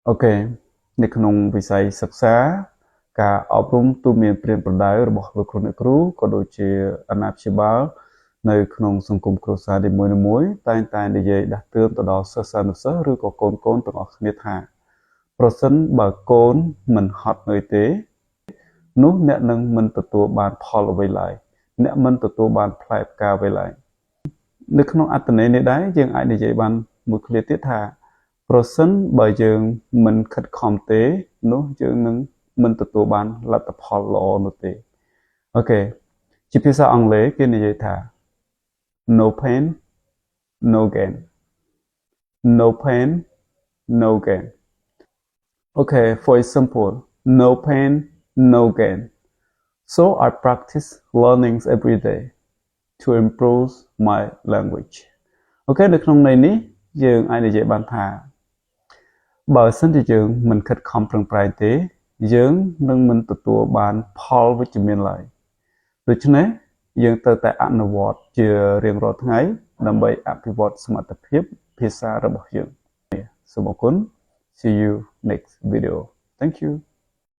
Ok, នៅក្នុងវិស័យសិក្សាការអប់រំទូមានព្រានប្រដៅរបស់លោកគ្រូអ្នកគ្រូក៏ដូចជាអាណាព្យាបាលនៅក្នុងសង្គមគ្រួសារនីមួយៗតែងតែនិយាយដាស់តឿនទៅដល់សិស្សានុសិស្សឬក៏កូនៗទាំងអស់គ្នាថាប្រសិនបើកូនមិនហត់នឿយទេនោះអ្នកនឹងមិនទទួលបានផលអ្វីឡើយអ្នកមិនទទួលបានផ្លែផ្កាអ្វីឡើយនៅក្នុងអត្ថន័យនេះដែរយើងអាចនិយាយបានមួយឃ្លាទៀតថាប្រសិនបើយើងមិនខិតខំទេនោះយើងនឹងមិនទទួលបានលទ្ធផលល្អនោះទេអូខេជាភាសាអង់គ្លេសគេនិយាយថា no pain no gain no pain no gain okay for example no pain no gain so I practice learning every day to improve my language អូខេនៅក្នុងន័យនេះយើងអាចនិយាយបានថាបើសិនជាយើងមិនខិតខំប្រឹងប្រែងទេយើងនឹងមិនទទួលបានផលវិជ្ជមានឡើយដូច្នេះយើងត្រូវតែអនុវត្តជារៀងរាល់ថ្ងៃដើម្បីអភិវឌ្ឍសមត្ថភាពភាសារបស់យើងសូមអរគុណ See you next video. Thank you.